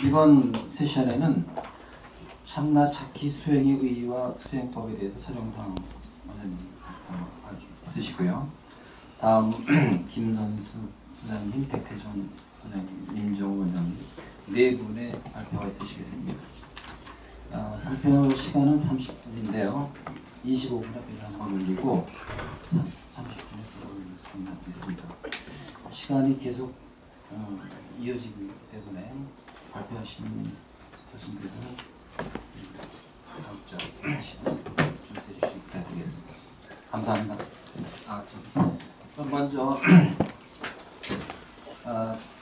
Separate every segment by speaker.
Speaker 1: 이번 세션에는 참나 찾기 수행의 의의와 수행법에 대해서 설영상 원장님 있으시고요. 다음 김선수 소장님, 백태종 소장님, 임종우 원장님 네 분의 발표가 있으시겠습니다. 발표 시간은 30분인데요. 25분에 한번 올리고 30분에 올리겠습니다. 시간이 계속 이어지기 때문에 발표하시는 교수님께서는 각자 시간 좀 해주시기 부탁드리겠습니다. 감사합니다. 그럼 먼저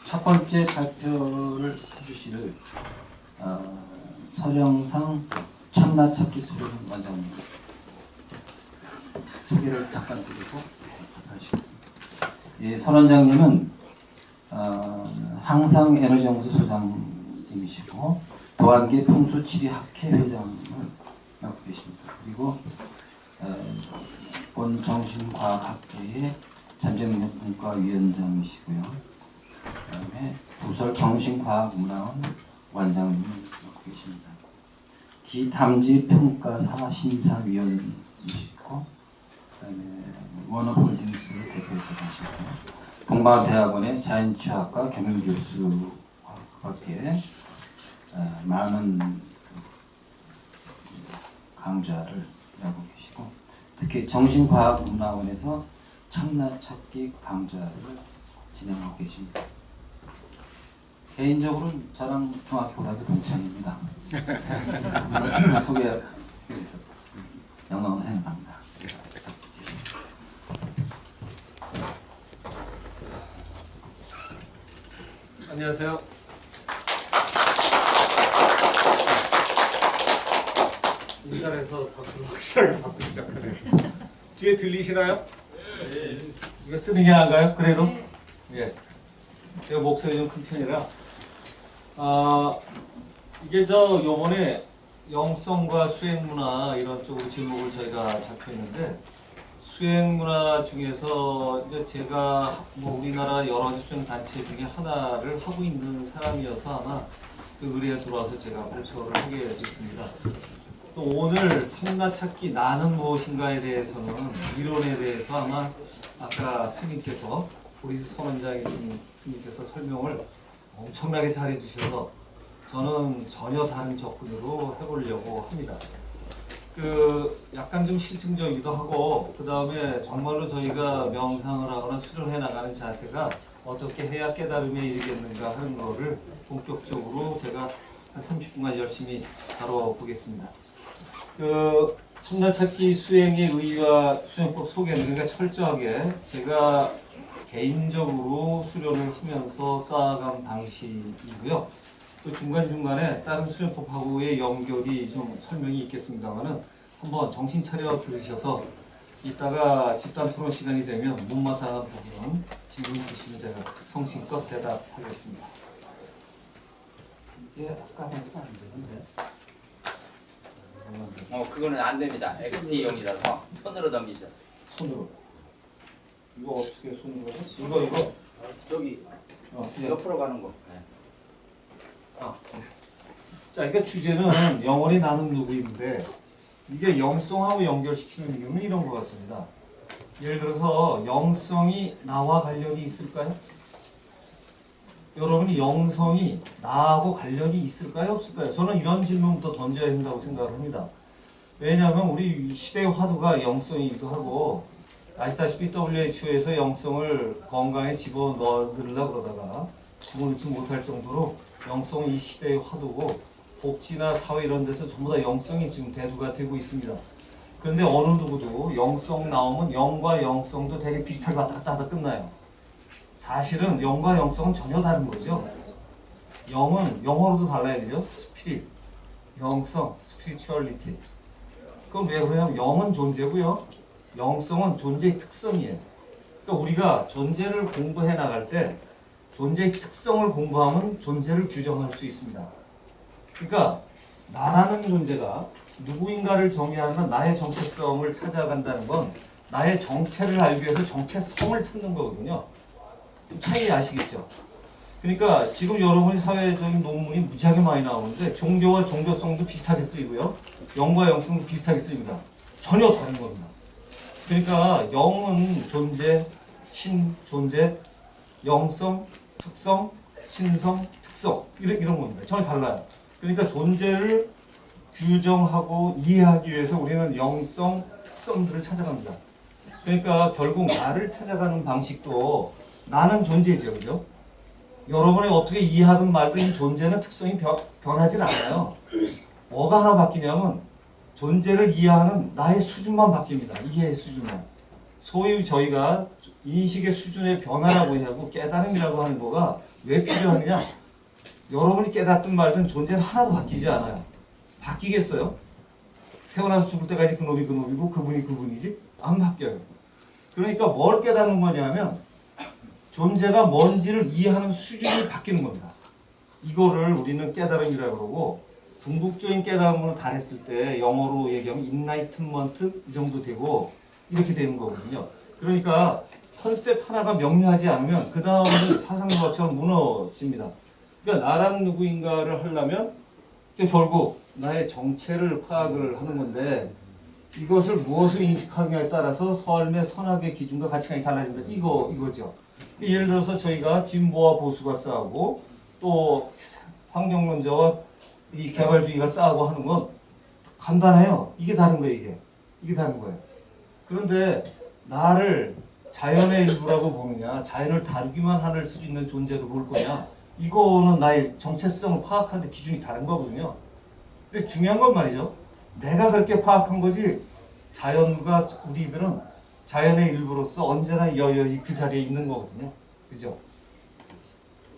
Speaker 1: 첫 번째 발표를 해주실 설영상 참나찾기 수련 원장님 소개를 잠깐 드리고 발표하시겠습니다. 예, 설 원장님은 항상에너지연구소 소장님이시고 도안계 풍수치리학회 회장을 맡고 계십니다. 그리고 본 정신과학학회의 잠재능력분과위원장이시고요. 그다음에 부설 정신과학문화원 원장님을 맡고 계십니다. 기탐지평가사 심사위원이시고 그다음에 워너홀딩스 대표이사 하시고 동방대학원의 자연치유학과 겸임교수학계 많은 강좌를 하고 계시고 특히 정신과학문화원에서 참나찾기 강좌를 진행하고 계십니다. 개인적으로는 저랑 중학교고등학교 동창입니다. 소개해서 영광을 생각합니다.
Speaker 2: 안녕하세요. 인사해서 박수를 받고 시작하네요. 뒤에 들리시나요? 네. 이거 쓰는 게 나은가요? 그래도? 네. 예. 제가 목소리 좀 큰 편이라. 이게 요번에 영성과 수행문화 이런 쪽으로 제목을 저희가 잡혀 있는데 수행문화 중에서 이제 제가 우리나라 여러 가지 수행 단체 중에 하나를 하고 있는 사람이어서 아마 그 의뢰가 들어와서 제가 발표를 하게 됐습니다. 또 오늘 참나찾기 나는 무엇인가에 대해서는 이론에 대해서 아마 아까 스님께서 우리 선원장이 스님께서 설명을 엄청나게 잘해 주셔서 저는 전혀 다른 접근으로 해보려고 합니다. 약간 좀 실증적이기도 하고 그 다음에 정말로 저희가 명상을 하거나 수련해 나가는 자세가 어떻게 해야 깨달음에 이르겠는가 하는 거를 본격적으로 제가 한 30분간 열심히 다뤄보겠습니다. 참나찾기 수행의 의의와 수행법 소개는 그러니까 철저하게 제가 개인적으로 수련을 하면서 쌓아간 방식이고요. 또 중간중간에 다른 수련법하고의 연결이 좀 설명이 있겠습니다만은 한번 정신 차려 들으셔서 이따가 집단 토론 시간이 되면 못마땅한 부분은 질문 주시면 제가 성심껏 대답하겠습니다. 이게 아까 한 게 안 되는데.
Speaker 3: 그거는 안 됩니다. XP용이라서 손으로 넘기셔.
Speaker 2: 손으로. 이거 어떻게 손으로 해? 이거.
Speaker 3: 저기
Speaker 2: 예.
Speaker 3: 옆으로 가는 거. 네.
Speaker 2: 자, 그러니까 주제는 영원히 나는 누구인데 이게 영성하고 연결시키는 이유는 이런 것 같습니다. 예를 들어서 영성이 나와 관련이 있을까요? 여러분이 영성이 나하고 관련이 있을까요? 없을까요? 저는 이런 질문부터 던져야 된다고 생각을 합니다. 왜냐하면 우리 시대의 화두가 영성이기도 하고 아시다시피 WHO에서 영성을 건강에 집어넣으려고 그러다가 집어넣지 못할 정도로 영성은 이 시대의 화두고 복지나 사회 이런 데서 전부 다 영성이 지금 대두가 되고 있습니다. 그런데 어느 누구도 영성 나오면 영과 영성도 되게 비슷하게 왔다 갔다 하다 끝나요. 사실은 영과 영성은 전혀 다른 거죠. 영은 영어로도 달라야 되죠. 스피릿, 영성, 스피리추얼리티. 그럼 왜 그러냐면 영은 존재고요. 영성은 존재의 특성이에요. 그러니까 우리가 존재를 공부해 나갈 때 존재의 특성을 공부하면 존재를 규정할 수 있습니다. 그러니까 나라는 존재가 누구인가를 정의하는 나의 정체성을 찾아간다는 건 나의 정체를 알기 위해서 정체성을 찾는 거거든요. 차이 아시겠죠? 그러니까 지금 여러분이 사회적인 논문이 무지하게 많이 나오는데 종교와 종교성도 비슷하게 쓰이고요. 영과 영성도 비슷하게 쓰입니다. 전혀 다른 겁니다. 그러니까 영은 존재, 신, 존재, 영성, 특성, 신성, 특성 이런 겁니다. 전혀 달라요. 그러니까 존재를 규정하고 이해하기 위해서 우리는 영성, 특성들을 찾아갑니다. 그러니까 결국 나를 찾아가는 방식도 나는 존재죠. 그죠? 여러분이 어떻게 이해하든 말든 이 존재는 특성이 변하진 않아요. 뭐가 하나 바뀌냐면 존재를 이해하는 나의 수준만 바뀝니다. 이해의 수준만. 소위 저희가 인식의 수준의 변화라고 하고 깨달음이라고 하는 거가 왜 필요하느냐? 여러분이 깨닫든 말든 존재는 하나도 바뀌지 않아요. 바뀌겠어요? 태어나서 죽을 때까지 그놈이 그놈이고 그분이 그분이지? 안 바뀌어요. 그러니까 뭘 깨닫는 거냐면 존재가 뭔지를 이해하는 수준이 바뀌는 겁니다. 이거를 우리는 깨달음이라고 그러고 궁극적인 깨달음으로 달했을 때 영어로 얘기하면 enlightenment 이 정도 되고 이렇게 되는 거거든요. 그러니까 컨셉 하나가 명료하지 않으면 그 다음은 사상과처럼 무너집니다. 그러니까 나란 누구인가를 하려면 결국 나의 정체를 파악을 하는 건데 이것을 무엇을 인식하느냐에 따라서 삶의 선악의 기준과 가치관이 달라진다. 이거죠. 예를 들어서 저희가 진보와 보수가 싸우고 또 환경론자와 이 개발주의가 싸우고 하는 건 간단해요. 이게 다른 거예요. 이게 다른 거예요. 그런데 나를 자연의 일부라고 보느냐, 자연을 다루기만 할 수 있는 존재로 볼 거냐, 이거는 나의 정체성을 파악하는데 기준이 다른 거거든요. 근데 중요한 건 말이죠. 내가 그렇게 파악한 거지 자연과 우리들은 자연의 일부로서 언제나 여여히 그 자리에 있는 거거든요. 그죠?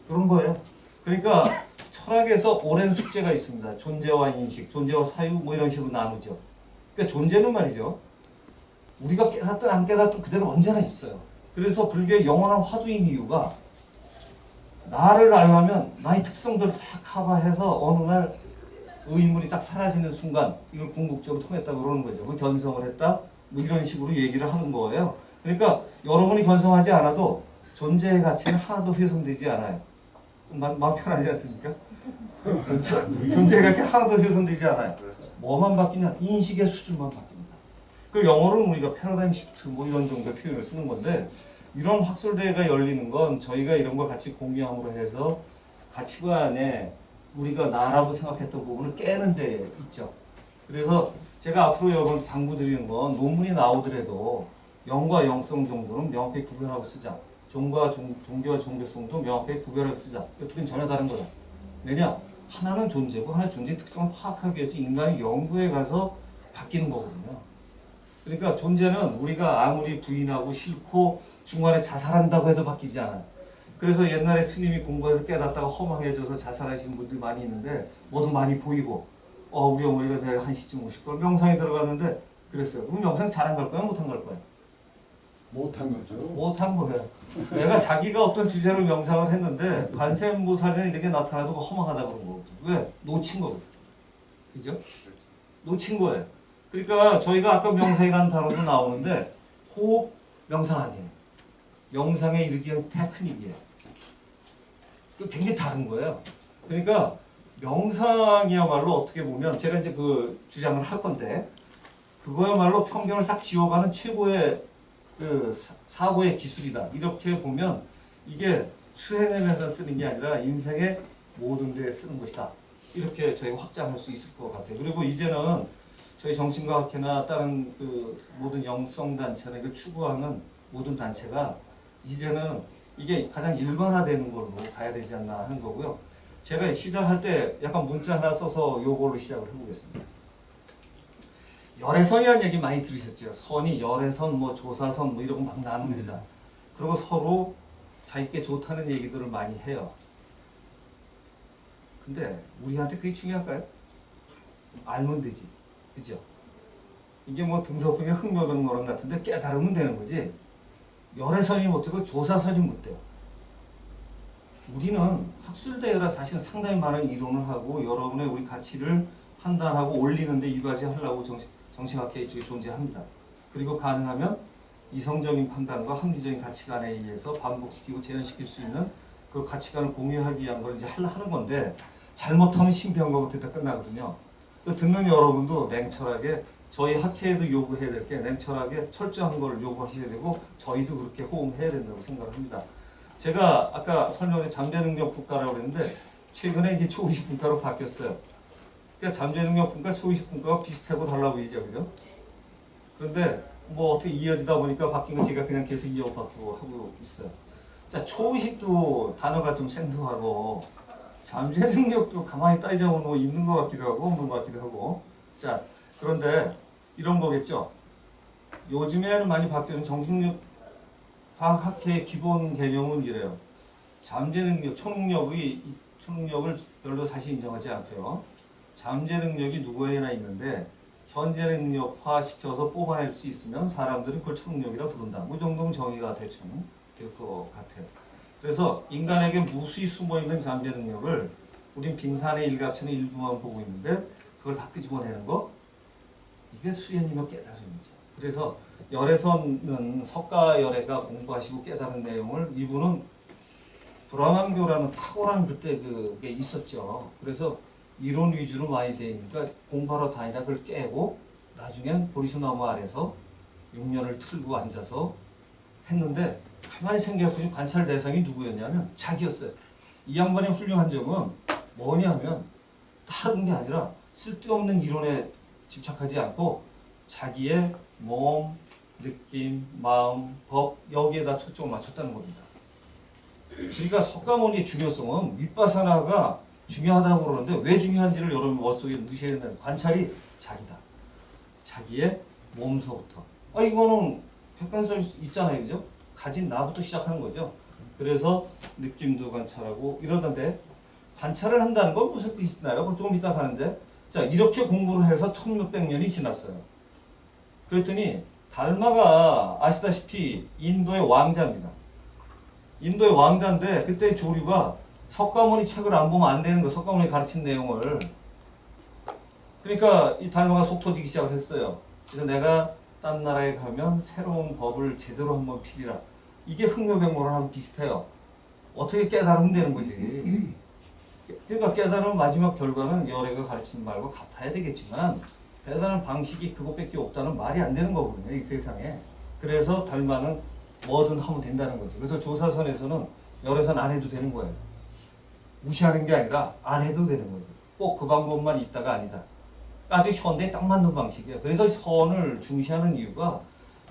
Speaker 2: 그런 거예요. 그러니까 철학에서 오랜 숙제가 있습니다. 존재와 인식, 존재와 사유 뭐 이런 식으로 나누죠. 그러니까 존재는 말이죠. 우리가 깨닫든 안 깨닫든 그대로 언제나 있어요. 그래서 불교의 영원한 화두인 이유가 나를 알려면 나의 특성들을 다 커버해서 어느 날 의문이 딱 사라지는 순간 이걸 궁극적으로 통했다 그러는 거죠. 그 견성을 했다 뭐 이런 식으로 얘기를 하는 거예요. 그러니까 여러분이 견성하지 않아도 존재의 가치는 하나도 훼손되지 않아요. 마음 편하지 않습니까? 존재의 가치 하나도 훼손되지 않아요. 뭐만 바뀌냐? 인식의 수준만 바뀝니다. 그 영어로는 우리가 패러다임 시프트 뭐 이런 정도의 표현을 쓰는 건데 이런 학술대회가 열리는 건 저희가 이런 걸 같이 공유함으로 해서 가치관에 우리가 나라고 생각했던 부분을 깨는 데 있죠. 그래서 제가 앞으로 여러분 당부드리는 건 논문이 나오더라도 영과 영성 정도는 명확하게 구별하고 쓰자. 종교와 종교성도 명확하게 구별하고 쓰자. 이 두 개는 전혀 다른 거다. 왜냐? 하나는 존재고 하나는 존재의 특성을 파악하기 위해서 인간이 연구에 가서 바뀌는 거거든요. 그러니까 존재는 우리가 아무리 부인하고 싫고 중간에 자살한다고 해도 바뀌지 않아요. 그래서 옛날에 스님이 공부해서 깨닫다가 허망해져서 자살하시는 분들이 많이 있는데 뭐도 많이 보이고 우리 어머니가 내일 1시쯤 오실 걸 명상에 들어갔는데 그랬어요. 그럼 명상 잘 안 갈 거야? 못 안 갈 거야?
Speaker 4: 못한 거죠.
Speaker 2: 못한 거예요. 내가 자기가 어떤 주제로 명상을 했는데 관세음보살이는 이렇게 나타나도 허망하다 그런 거거든. 왜? 놓친 거거든. 그죠? 놓친 거예요. 그러니까 저희가 아까 명상이라는 단어도 나오는데 호흡 명상 아니에요. 명상에 이르기 위한 테크닉이에요. 굉장히 다른 거예요. 그러니까 명상이야말로 어떻게 보면 제가 이제 그 주장을 할 건데 그거야말로 편견을 싹 지워가는 최고의 그 사고의 기술이다. 이렇게 보면 이게 수행하면서 쓰는 게 아니라 인생의 모든 데에 쓰는 것이다. 이렇게 저희가 확장할 수 있을 것 같아요. 그리고 이제는 저희 정신과학회나 다른 그 모든 영성 단체나 이거 추구하는 모든 단체가 이제는 이게 가장 일반화되는 걸로 가야 되지 않나 하는 거고요. 제가 시작할 때 약간 문자 하나 써서 요걸로 시작을 해보겠습니다. 열애선이라는 얘기 많이 들으셨죠? 선이 열애선, 뭐 조사선 뭐 이런 거 막 나눕니다. 그리고 서로 자기께 좋다는 얘기들을 많이 해요. 근데 우리한테 그게 중요할까요? 알면 되지. 그죠? 이게 뭐 등서평의 흑묘병노론 같은데 깨달으면 되는 거지. 열애선이 못되고 조사선이 못돼요. 우리는 학술대회라 사실 상당히 많은 이론을 하고 여러분의 우리 가치를 판단하고 올리는데 이바지하려고 정신학회 이쪽에 존재합니다. 그리고 가능하면 이성적인 판단과 합리적인 가치관에 의해서 반복시키고 재현시킬 수 있는 그 가치관을 공유하기 위한 걸 이제 하는 건데 잘못하면 신병거부터 다 끝나거든요. 그 듣는 여러분도 냉철하게 저희 학회에도 요구해야 될 게 냉철하게 철저한 걸 요구하셔야 되고 저희도 그렇게 호응해야 된다고 생각합니다. 제가 아까 설명해 잠재능력 국가라고 그랬는데 최근에 이게 초의식 분과로 바뀌었어요. 그러니까 잠재능력 분과 초의식 분과가 비슷하고 달라 보이죠, 그죠? 그런데 뭐 어떻게 이어지다 보니까 바뀐 거 제가 그냥 계속 이어받고 하고 있어요. 자, 초의식도 단어가 좀 생소하고 잠재능력도 가만히 따지자면 뭐 있는 것 같기도 하고 없는 것 같기도 하고. 자, 그런데 이런 거겠죠. 요즘에는 많이 바뀌는 정신력 과학학회의 기본 개념은 이래요. 잠재능력, 초능력을 별로 사실 인정하지 않고요. 잠재능력이 누구에나 있는데 현재 능력화시켜서 뽑아낼 수 있으면 사람들은 그걸 초능력이라 부른다. 뭐 정도면 정의가 대충 될 것 같아요. 그래서 인간에게 무수히 숨어있는 잠재 능력을 우린 빙산의 일각천의 일부만 보고 있는데 그걸 다 끄집어내는 거, 이게 수행이며 깨달음이죠. 그래서 열애서는 석가열애가 공부하시고 깨달은 내용을 이분은 브라만교라는 탁월한 그때 그게 있었죠. 그래서 이론 위주로 많이 되니까 공부하러 다니다 그걸 깨고 나중엔 보리수나무 아래서 6년을 틀고 앉아서 했는데 가만히 생각해보니 관찰 대상이 누구였냐면 자기였어요. 이 양반의 훌륭한 점은 뭐냐면 다른 게 아니라 쓸데없는 이론에 집착하지 않고 자기의 몸, 느낌, 마음, 법 여기에다 초점을 맞췄다는 겁니다. 그러니까 석가모니의 중요성은 윗바사나가 중요하다고 그러는데 왜 중요한지를 여러분 머릿속에 넣으셔야 된다는 관찰이 자기다. 자기의 몸서부터. 이거는 객관성 있잖아요. 그죠? 가진 나부터 시작하는 거죠. 그래서 느낌도 관찰하고 이러던데 관찰을 한다는 건 무슨 뜻이 있나요? 그럼 조금 이따 가는데 자 이렇게 공부를 해서 1600 년이 지났어요. 그랬더니 달마가 아시다시피 인도의 왕자입니다. 인도의 왕자인데 그때 조류가 석가모니 책을 안 보면 안 되는 거, 석가모니 가르친 내용을. 그러니까 이 달마가 속 터지기 시작을 했어요. 그래서 내가 딴 나라에 가면 새로운 법을 제대로 한번 피리라. 이게 흥묘백모랑 비슷해요. 어떻게 깨달으면 되는 거지. 그러니까 깨달은 마지막 결과는 열애가 가르치는 말과 같아야 되겠지만 깨달은 방식이 그것밖에 없다는 말이 안 되는 거거든요. 이 세상에. 그래서 달마는 뭐든 하면 된다는 거죠. 그래서 조사선에서는 열애선 안 해도 되는 거예요. 무시하는 게 아니라 안 해도 되는 거죠. 꼭 그 방법만 있다가 아니다. 아주 현대에 딱 맞는 방식이에요. 그래서 선을 중시하는 이유가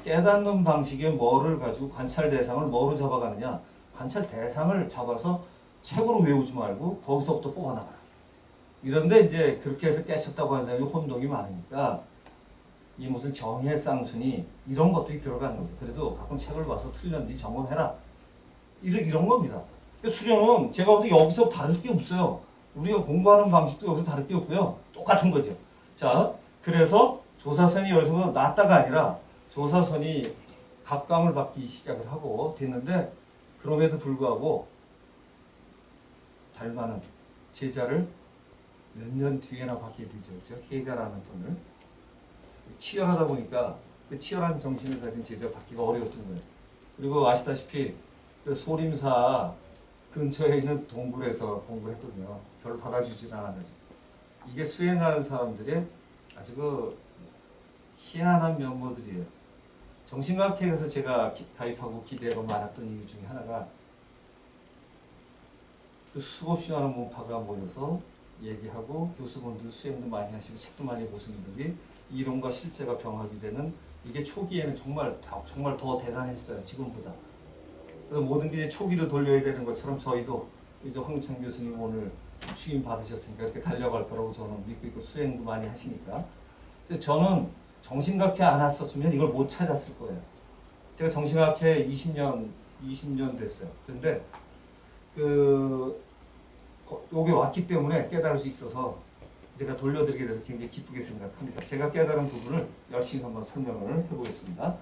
Speaker 2: 깨닫는 방식에 뭐를 가지고 관찰 대상을 뭐로 잡아가느냐. 관찰 대상을 잡아서 책으로 외우지 말고 거기서부터 뽑아나가라. 이런데 이제 그렇게 해서 깨쳤다고 하는 사람이 혼동이 많으니까 이 무슨 정의 쌍순이 이런 것들이 들어가는 거죠. 그래도 가끔 책을 봐서 틀렸는지 점검해라. 이런 겁니다. 수련은 제가 볼 때 여기서 다를 게 없어요. 우리가 공부하는 방식도 여기서 다를 게 없고요. 똑같은 거죠. 자, 그래서 조사선이 여기서 낫다가 아니라 조사선이 각광을 받기 시작을 하고 됐는데 그럼에도 불구하고 달마는 제자를 몇 년 뒤에나 받게 되죠. 그렇죠? 해가라는 분을. 치열하다 보니까 그 치열한 정신을 가진 제자를 받기가 어려웠던 거예요. 그리고 아시다시피 그 소림사 근처에 있는 동굴에서 공부했거든요. 별 받아주진 않아가지고. 이게 수행하는 사람들의 아주 그 희한한 면모들이에요. 정신과학회에서 제가 가입하고 기대가 많았던 이유 중에 하나가 그 수없이 많은 문파가 모여서 얘기하고 교수분들 수행도 많이 하시고 책도 많이 보신 분들이 이론과 실제가 병합이 되는 이게 초기에는 정말 더 대단했어요. 지금보다. 그래서 모든 게 초기로 돌려야 되는 것처럼 저희도 이제 황창 교수님 오늘 취임 받으셨으니까 이렇게 달려갈 거라고 저는 믿고 있고 수행도 많이 하시니까. 저는 정신과학회 안 왔었으면 이걸 못 찾았을 거예요. 제가 정신과학회 20년 됐어요. 그런데 여기 왔기 때문에 깨달을 수 있어서 제가 돌려드리게 돼서 굉장히 기쁘게 생각합니다. 제가 깨달은 부분을 열심히 한번 설명을 해보겠습니다.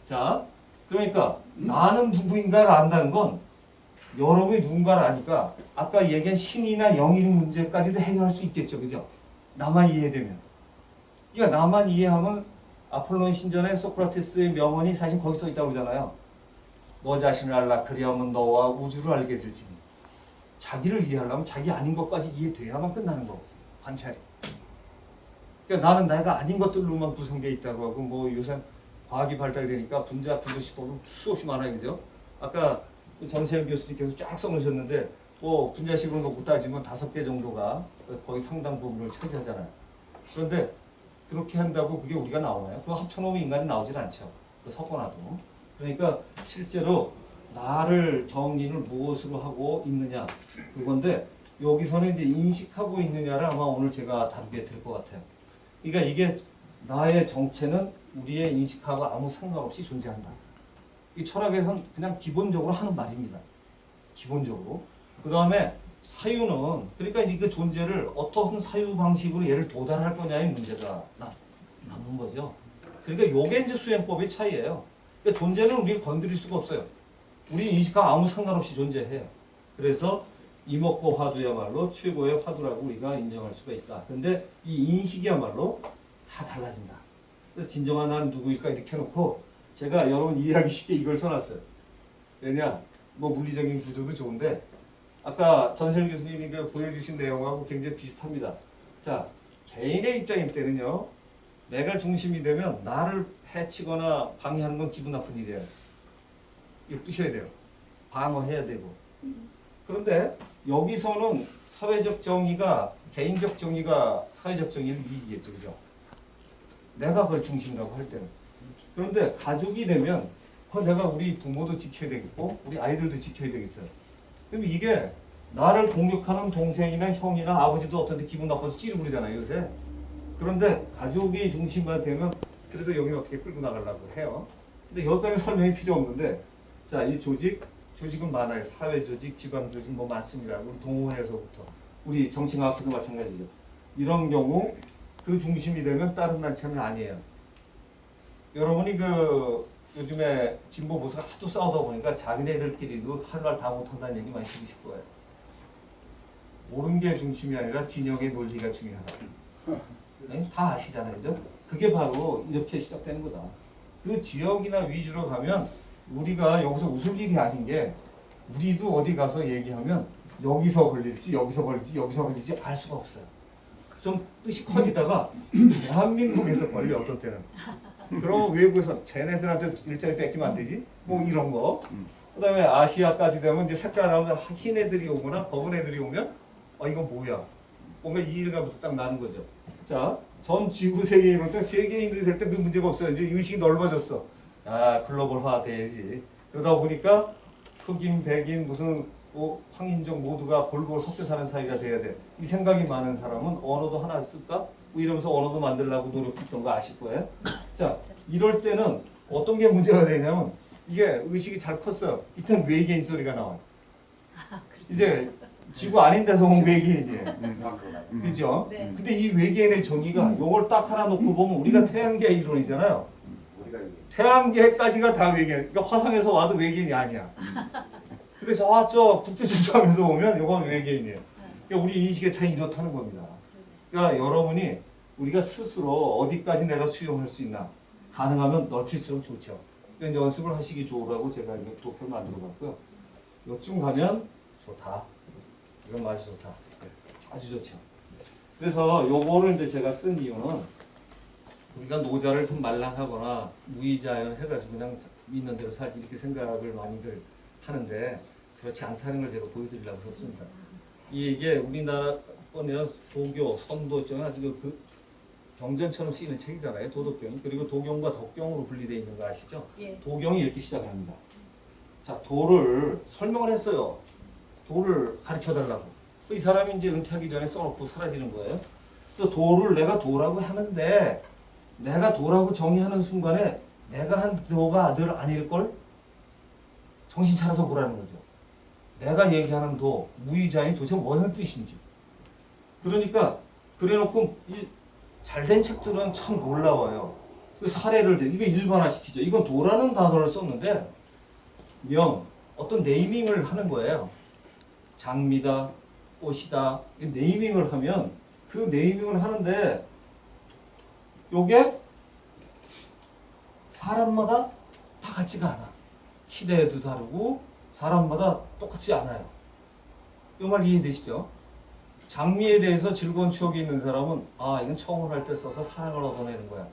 Speaker 2: 자, 그러니까 나는 누구인가를 안다는 건 여러분이 누군가를 아니까 아까 얘기한 신이나 영인 문제까지도 해결할 수 있겠죠. 그죠? 나만 이해되면. 그러니까 나만 이해하면 아폴론 신전에 소크라테스의 명언이 사실 거기 써 있다고 그러잖아요. 너 자신을 알라 그리하면 너와 우주를 알게 될지니. 자기를 이해하려면 자기 아닌 것까지 이해돼야만 끝나는 거거든요. 관찰이. 그러니까 나는 내가 아닌 것들로만 구성되어 있다고 하고 뭐 요새 과학이 발달되니까 분자식법은 수없이 많아요. 그죠? 아까 전세현 교수님께서 쫙 써놓으셨는데 뭐 분자식으로 놓고 따지면 5개 정도가 거의 상당 부분을 차지하잖아요. 그런데 그렇게 한다고 그게 우리가 나오나요? 그거 합쳐놓으면 인간이 나오질 않죠. 그 섞어놔도. 그러니까 실제로 나를 정의를 무엇으로 하고 있느냐 그건데 여기서는 이제 인식하고 있느냐를 아마 오늘 제가 다루게 될 것 같아요. 그러니까 이게 나의 정체는 우리의 인식하고 아무 상관없이 존재한다. 이 철학에서는 그냥 기본적으로 하는 말입니다. 기본적으로. 그 다음에 사유는 그러니까 이제 그 존재를 어떤 사유 방식으로 얘를 도달할 거냐의 문제가 남는 거죠. 그러니까 요게 이제 수행법의 차이예요. 그러니까 존재는 우리가 건드릴 수가 없어요. 우리 인식하고 아무 상관없이 존재해요. 그래서 이목고 화두야말로 최고의 화두라고 우리가 인정할 수가 있다. 근데 이 인식이야말로 다 달라진다. 그래서 진정한 나는 누구일까 이렇게 해놓고 제가 여러분 이해하기 쉽게 이걸 써놨어요. 왜냐? 뭐 물리적인 구조도 좋은데 아까 전세일 교수님이 그 보여주신 내용하고 굉장히 비슷합니다. 자, 개인의 입장일 때는요. 내가 중심이 되면 나를 해치거나 방해하는 건 기분 나쁜 일이에요. 이거 부셔야 돼요. 방어해야 되고. 그런데 여기서는 사회적 정의가 개인적 정의가 사회적 정의를 이기겠죠. 그죠? 내가 그걸 중심이라고 할 때는. 그런데 가족이 되면 내가 우리 부모도 지켜야 되겠고 우리 아이들도 지켜야 되겠어요. 그럼 이게 나를 공격하는 동생이나 형이나 아버지도 어떤 데 기분 나빠서 찌르고 그러잖아요. 요새. 그런데 가족이 중심만 되면 그래도 여기는 어떻게 끌고 나가려고 해요. 근데 여기까지 설명이 필요 없는데 자, 이 조직은 많아요. 사회조직, 지방조직 뭐 많습니다. 우리 동호회에서부터 우리 정치학회도 마찬가지죠. 이런 경우 그 중심이 되면 다른 단체는 아니에요. 여러분이 그 요즘에 진보 보수가 하도 싸우다 보니까 자기네들끼리도 할 말 다 못한다는 얘기 많이 들으실 거예요. 옳은 게 중심이 아니라 진영의 논리가 중요하다. 네? 다 아시잖아요. 그죠? 그게 바로 이렇게 시작되는 거다. 그 지역이나 위주로 가면 우리가 여기서 웃을 일이 아닌 게 우리도 어디 가서 얘기하면 여기서 걸릴지 여기서 걸릴지 여기서 걸릴지 알 수가 없어요. 좀 뜻이 커지다가 대한민국에서 걸려 어떤 때는. 그럼 외국에서 쟤네들한테 일자리 뺏기면 안 되지? 뭐 이런 거. 그 다음에 아시아까지 되면 이제 색깔하면 흰 애들이 오거나 검은 애들이 오면 이거 뭐야? 뭔가 이해가부터 딱 나는 거죠. 자, 전 지구 세계인으로 때 세계인들이 될 때 그 문제가 없어요. 이제 의식이 넓어졌어. 글로벌화 돼야지. 그러다 보니까 흑인, 백인, 무슨 황인종 모두가 골고루 섞여 사는 사회가 돼야 돼. 이 생각이 많은 사람은 언어도 하나 쓸까? 뭐 이러면서 언어도 만들려고 노력했던 거 아실 거예요. 자, 이럴 때는 어떤 게 문제가 되냐면 이게 의식이 잘 컸어요. 이땐 외계인 소리가 나와요. 이제 지구 아닌 데서 온 외계인이에요. 그죠?
Speaker 5: 네.
Speaker 2: 근데 이 외계인의 정의가 요걸 딱 하나 놓고 보면 우리가 태양계 이론이잖아요. 태양계까지가 다 외계인. 그러니까 화성에서 와도 외계인이 아니야. 근데 저쪽 국제지상에서 오면 요건 외계인이에요. 그러니까 우리 인식의 차이 이렇다는 겁니다. 그러니까 여러분이 우리가 스스로 어디까지 내가 수용할 수 있나 가능하면 넓힐수록 좋죠. 그러니까 연습을 하시기 좋으라고 제가 이렇게 도표를 만들어 봤고요. 요쯤 가면 좋다. 이건 아주 좋다. 아주 좋죠. 그래서 요거를 이제 제가 쓴 이유는 우리가 노자를 좀 말랑하거나 무의자연 해가지고 그냥 있는 대로 살지 이렇게 생각을 많이들 하는데 그렇지 않다는 걸 제가 보여드리려고 썼습니다. 이게 우리나라권에는 도교, 선도증 아주 그 경전처럼 쓰이는 책이잖아요. 도덕경. 그리고 도경과 덕경으로 분리되어 있는 거 아시죠?
Speaker 5: 예.
Speaker 2: 도경이 이렇게 시작을 합니다. 자, 도를 설명을 했어요. 도를 가르쳐달라고. 이 사람이 이제 은퇴하기 전에 써놓고 사라지는 거예요. 그래서 도를 내가 도라고 하는데 내가 도라고 정의하는 순간에 내가 한 도가 늘 아닐걸? 정신 차려서 보라는 거죠. 내가 얘기하는 도, 무의자연이 도대체 무슨 뜻인지. 그러니까 그래놓고 이 잘된 책들은 참 놀라워요. 그 사례를 이거 일반화시키죠. 이건 도라는 단어를 썼는데 명, 어떤 네이밍을 하는 거예요. 장미다, 꽃이다. 네이밍을 하면 그 네이밍을 하는데 요게 사람마다 다 같지가 않아. 시대에도 다르고 사람마다 똑같지 않아요. 이 말 이해되시죠? 장미에 대해서 즐거운 추억이 있는 사람은 아 이건 처음 할 때 써서 사랑을 얻어내는 거야.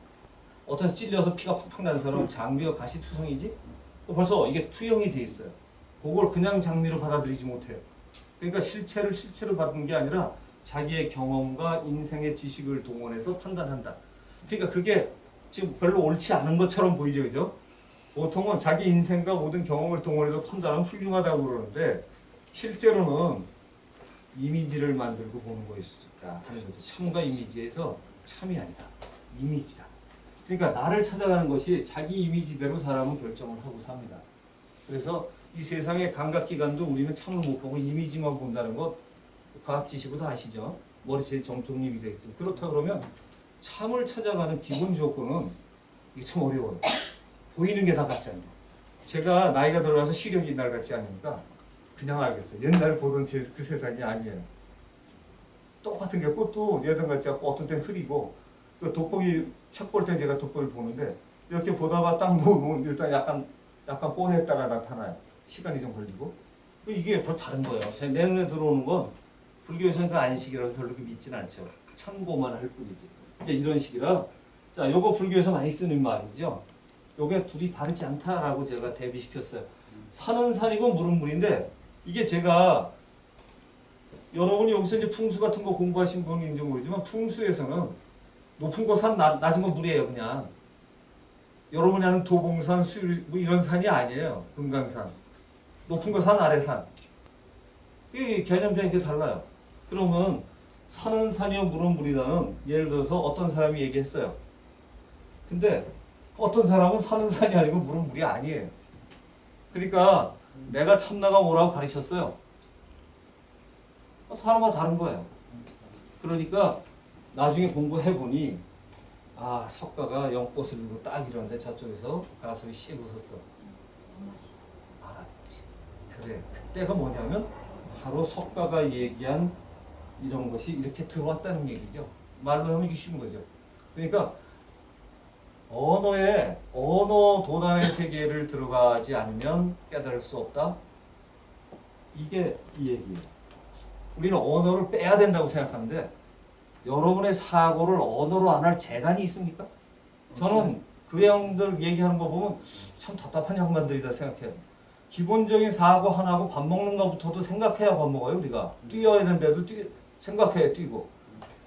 Speaker 2: 어떤 찔려서 피가 팍팍 나는 사람은 장미가 가시투성이지? 벌써 이게 투영이 돼 있어요. 그걸 그냥 장미로 받아들이지 못해요. 그러니까 실체를 실체로 받는 게 아니라 자기의 경험과 인생의 지식을 동원해서 판단한다. 그러니까 그게 지금 별로 옳지 않은 것처럼 보이죠, 그죠? 보통은 자기 인생과 모든 경험을 동원해서 판단하면 훌륭하다고 그러는데 실제로는 이미지를 만들고 보는 거일 수 있다 하는 거죠. 참과 이미지에서 참이 아니다. 이미지다. 그러니까 나를 찾아가는 것이 자기 이미지대로 사람은 결정을 하고 삽니다. 그래서 이 세상의 감각기관도 우리는 참을 못 보고 이미지만 본다는 것 과학 지식으로 다 아시죠? 머릿속에 정통님이 되겠죠. 그렇다 그러면 참을 찾아가는 기본 조건은 이게 참 어려워요. 보이는 게 다 가짜입니다. 제가 나이가 들어가서 시력이 옛날 같지 않으니까 그냥 알겠어요. 옛날 보던 그 세상이 아니에요. 똑같은 게 꽃도 예전 같지 않고 어떤 때는 흐리고 그 돋보기 책 볼 때 제가 돋보기를 보는데 이렇게 보다가 딱 놓으면 일단 약간 뽀했다가 나타나요. 시간이 좀 걸리고 이게 별로 다른 거예요. 제 내 눈에 들어오는 건 불교에서는 그 안식이라서 별로 믿지는 않죠. 참고만 할 뿐이지. 이제 이런 식이라 자 요거 불교에서 많이 쓰는 말이죠. 요게 둘이 다르지 않다라고 제가 대비시켰어요. 산은 산이고 물은 물인데 이게 제가 여러분이 여기서 이제 풍수 같은 거 공부하신 분인지 모르지만 풍수에서는 높은 거 산, 낮은 거 물이에요, 그냥. 여러분이 아는 도봉산, 수율, 뭐 이런 산이 아니에요. 금강산. 높은 거 산, 아래 산. 이 개념적인 게 달라요. 그러면 산은 산이요, 물은 물이다는 예를 들어서 어떤 사람이 얘기했어요. 근데 어떤 사람은 산은 산이 아니고 물은 물이 아니에요. 그러니까 내가 참나가 뭐라고 가르쳤어요. 사람마다 다른 거예요. 그러니까 나중에 공부해보니 아 석가가 연꽃을 들고 딱 이러는데 저쪽에서 가슴이 씩 웃었어. 알았지. 그래. 그때가 뭐냐면 바로 석가가 얘기한 이런 것이 이렇게 들어왔다는 얘기죠. 말로 하면 이게 쉬운 거죠. 그러니까 언어 도단의 세계를 들어가지 않으면 깨달을 수 없다. 이게 이 얘기예요. 우리는 언어를 빼야 된다고 생각하는데 여러분의 사고를 언어로 안 할 재간이 있습니까? 저는 그 형들 얘기하는 거 보면 참 답답한 양반들이다 생각해요. 기본적인 사고 하나하고 밥 먹는 것부터도 생각해야 밥 먹어요. 우리가 뛰어야 되는데도 생각해야 뛰고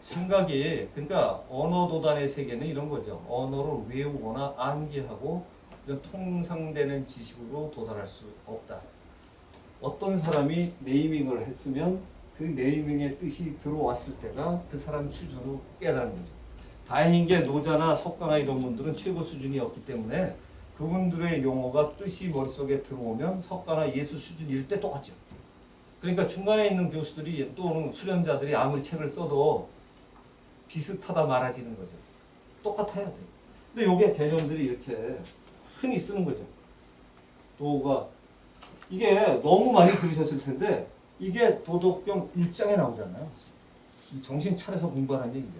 Speaker 2: 생각이 그러니까 언어 도단의 세계는 이런 거죠. 언어를 외우거나 암기하고 이런 통상되는 지식으로 도달할 수 없다. 어떤 사람이 네이밍을 했으면 그 네이밍의 뜻이 들어왔을 때가 그 사람 수준으로 깨달은 거죠. 다행인 게 노자나 석가나 이런 분들은 최고 수준이었기 때문에 그분들의 용어가 뜻이 머릿속에 들어오면 석가나 예수 수준일 때 똑같죠. 그러니까 중간에 있는 교수들이 또는 수련자들이 아무리 책을 써도 비슷하다 말아지는 거죠. 똑같아야 돼요. 근데 요게 개념들이 이렇게 흔히 쓰는 거죠. 도가 이게 너무 많이 들으셨을 텐데 이게 도덕경 1장에 나오잖아요. 정신 차려서 공부하라는 얘기죠.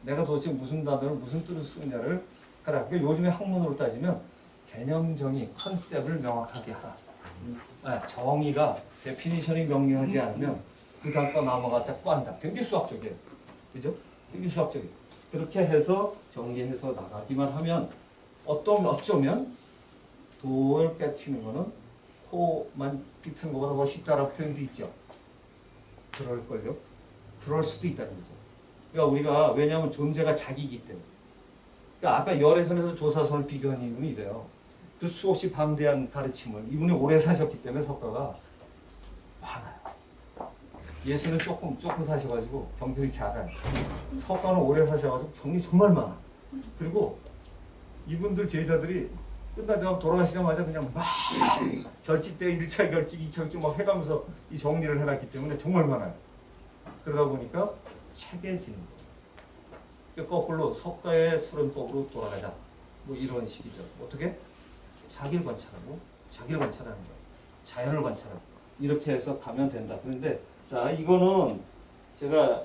Speaker 2: 내가 도대체 무슨 단어를 무슨 뜻을 쓰느냐를 하라. 그러니까 요즘에 학문으로 따지면 개념 정의, 컨셉을 명확하게 하라. 네, 정의가 데피니션이 명료하지 않으면 그 다음 거 넘어가자 꽝다. 굉장히 수학적이에요. 그죠? 굉장히 수학적이에요. 그렇게 해서 정리해서 나가기만 하면 어쩌면 도를 깨치는 거는 코만 비트는 것보다 더 쉽다라는 표현도 있죠. 그럴걸요? 그럴 수도 있다는 거죠. 그러니까 우리가 왜냐하면 존재가 자기이기 때문에. 그러니까 아까 열애선에서 조사선을 비교한 이유는 이래요. 그 수없이 방대한 가르침을 이분이 오래 사셨기 때문에 석가가 많아요. 예수는 조금 사셔가지고 경전이 작아요. 석가는 오래 사셔가지고 경이 정말 많아. 그리고 이분들 제자들이 끝나자마자 돌아가시자마자 그냥 막 결집 때 1차 결집, 2차 결집 막 해가면서 이 정리를 해놨기 때문에 정말 많아요. 그러다 보니까 체계지는 거예요. 그러니까 거꾸로 석가의 수련법으로 돌아가자. 뭐 이런 식이죠. 어떻게? 자기를 관찰하고 자기를 관찰하는 거예요. 자연을 관찰하고 이렇게 해서 가면 된다. 그런데 자 이거는 제가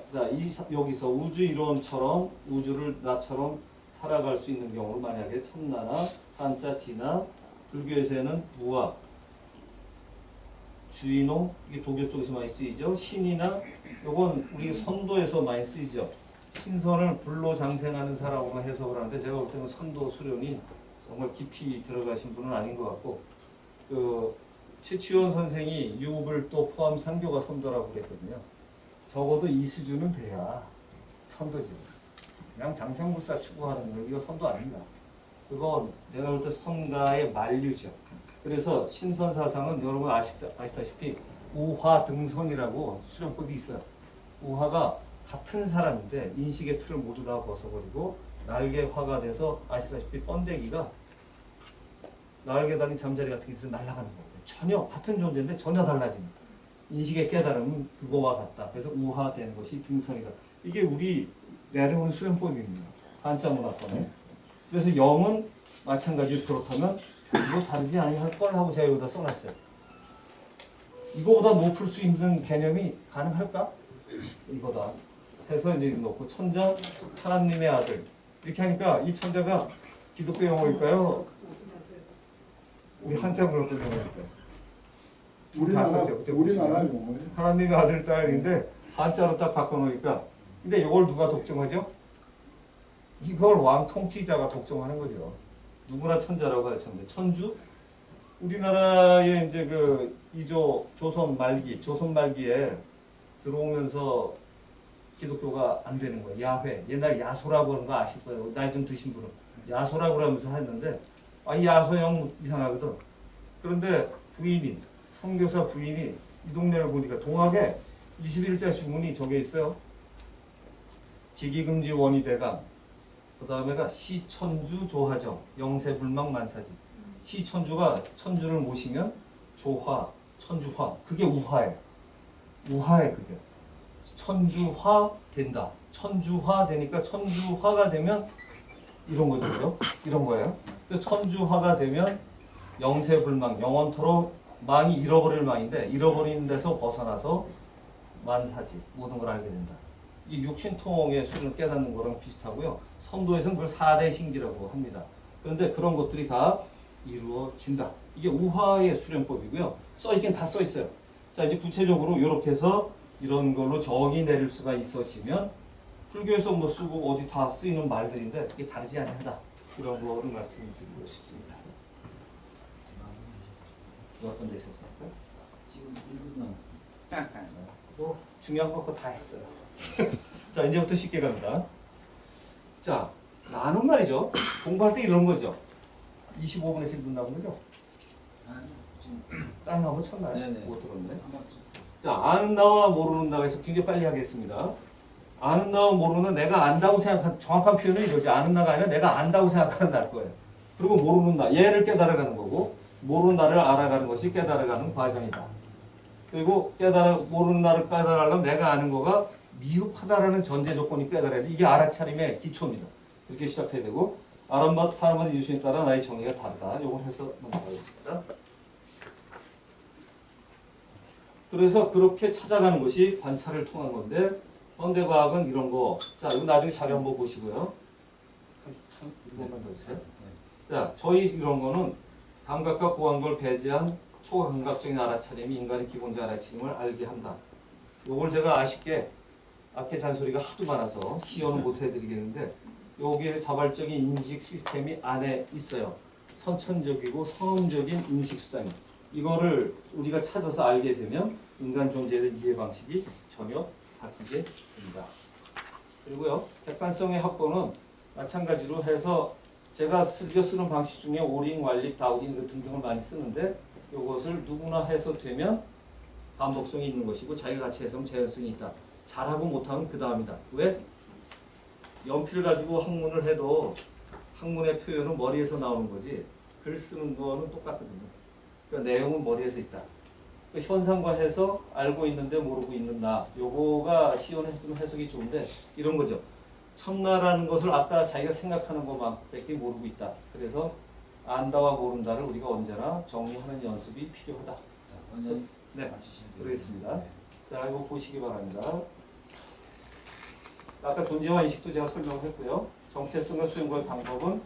Speaker 2: 여기서 우주 이론처럼 우주를 나처럼 살아갈 수 있는 경우를 만약에 참나나 한자, 지나 불교에서는 무아, 주인호 이게 독일 쪽에서 많이 쓰이죠. 신이나 요건 우리 선도에서 많이 쓰이죠. 신선을 불로 장생하는 사람으로 해석을 하는데 제가 볼 때는 선도 수련이 정말 깊이 들어가신 분은 아닌 것 같고 그 최치원 선생이 유업을 또 포함 상교가 선도라고 그랬거든요. 적어도 이 수준은 돼야 선도지. 그냥 장생불사 추구하는 거 이거 선도 아닙니다. 그거 내가 볼 때 선가의 만류죠. 그래서 신선 사상은 여러분 아시다시피 우화등선이라고 수련법이 있어요. 우화가 같은 사람인데 인식의 틀을 모두 다 벗어버리고 날개화가 돼서 아시다시피 번데기가 날개 달린 잠자리 같은 게 있어서 날아가는 거예요. 전혀 같은 존재인데 전혀 달라집니다. 인식의 깨달음은 그거와 같다. 그래서 우화되는 것이 등선이다. 이게 우리 내려온 수련법입니다. 한자문화권에. 그래서 영은 마찬가지로 그렇다면 이거 다르지 아니할 걸 하고 제가 여기다 써놨어요. 이거보다 높을 수 있는 개념이 가능할까? 이거다. 해서 이제 놓고 천자 하나님의 아들 이렇게 하니까 이 천자가 기독교 영어일까요? 우리 한자 문화권 영어일까요?
Speaker 4: 우리나라 용어예요.
Speaker 2: 하나님의 아들 딸인데 한자로 딱 바꿔놓으니까 근데 이걸 누가 독점하죠? 이걸 왕 통치자가 독점하는 거죠. 누구나 천자라고 가르쳤는데 천주? 우리나라에 이제 그 이조 조선 말기에 들어오면서 기독교가 안 되는 거예요. 야훼. 옛날 야소라고 하는 거 아실 거예요. 나이 좀 드신 분은. 야소라고 하면서 했는데 이 야소형 이상하거든. 그런데 부인이 선교사 부인이 이 동네를 보니까 동학에 21자 주문이 저게 있어요. 직위금지 원위대감 그 다음에가 시천주 조화정 영세불망 만사지. 시천주가 천주를 모시면 조화 천주화 그게 우화예요. 우화예 그게. 천주화 된다. 천주화 되니까 천주화가 되면 이런 거죠. 그죠? 이런 거예요. 그래서 천주화가 되면 영세불망 영원토록 망이 잃어버릴 망인데 잃어버리는 데서 벗어나서 만사지 모든 걸 알게 된다. 이 육신통의 수준을 깨닫는 거랑 비슷하고요. 선도에서는 그걸 4대 신기라고 합니다. 그런데 그런 것들이 다 이루어진다. 이게 우화의 수련법이고요. 써있긴 다 써있어요. 자 이제 구체적으로 이렇게 해서 이런 걸로 정의 내릴 수가 있어지면 불교에서 뭐 쓰고 어디 다 쓰이는 말들인데 이게 다르지 아니하다. 이런 거를 말씀드리고 싶습니다. 어떤 데 있었을까요?
Speaker 1: 지금 1분 남았습니다.
Speaker 2: 뭐 중요한 거 다 했어요. 자 이제부터 쉽게 갑니다. 자 나는 말이죠. 공부할 때 이런 거죠. 25분에서 1분 남은 거죠?
Speaker 1: 지금
Speaker 2: 다른 거 한번 쳤나요?
Speaker 1: 네네.
Speaker 2: 못 들었네.
Speaker 1: 한번 쳤어요.
Speaker 2: 자 아는 나와 모르는 나에서 굉장히 빨리 하겠습니다. 아는 나와 모르는 내가 안다고 생각한 정확한 표현은 이거지. 아는 나가 아니라 내가 안다고 생각하는 나일 거예요. 그리고 모르는 나 얘를 깨달아가는 거고 모르는 나를 알아가는 것이 깨달아가는 과정이다. 그리고 모르는 나를 깨달아가려면 내가 아는 거가 미흡하다라는 전제 조건이 깨달아야 돼. 이게 알아차림의 기초입니다. 이렇게 시작해야 되고 사람마다 이유에 따라 나의 정의가 다르다. 요걸 해서 넘어가겠습니다. 그래서 그렇게 찾아가는 것이 관찰을 통한 건데 현대과학은 이런 거. 자, 이거 나중에 자료 한번 보시고요. 1번만 더 주세요. 자, 저희 이런 거는 감각과 고감각을 배제한 초감각적인 알아차림이 인간의 기본적 알아차림을 알게 한다. 요걸 제가 아쉽게 앞에 잔소리가 하도 많아서 시연은 못 해드리겠는데 여기에 자발적인 인식 시스템이 안에 있어요. 선천적이고 성음적인 인식 수단이. 이거를 우리가 찾아서 알게 되면 인간 존재에 대한 이해 방식이 전혀 바뀌게 됩니다. 그리고요, 객관성의 확보는 마찬가지로 해서 제가 즐겨 쓰는 방식 중에 오링, 왈릭, 다우딘 등등을 많이 쓰는데 이것을 누구나 해서 되면 반복성이 있는 것이고 자기가 같이 해서는 재현성이 있다. 잘하고 못하면 그 다음이다. 왜? 연필 가지고 학문을 해도 학문의 표현은 머리에서 나오는 거지 글 쓰는 거는 똑같거든요. 그러니까 내용은 머리에서 있다. 그러니까 현상과 해서 알고 있는데 모르고 있는 나. 요거가 시연했으면 해석이 좋은데 이런 거죠. 참나라는 것을 아까 자기가 생각하는 것만밖에 모르고 있다. 그래서 안다와 모른다를 우리가 언제나 정리하는 연습이 필요하다.
Speaker 1: 자, 원장님
Speaker 2: 네,
Speaker 1: 맞추시면 돼요.
Speaker 2: 그러겠습니다.
Speaker 1: 네.
Speaker 2: 자, 이거 보시기 바랍니다. 아까 존재와 인식도 제가 설명을 했고요. 정체성과 수용과의 방법은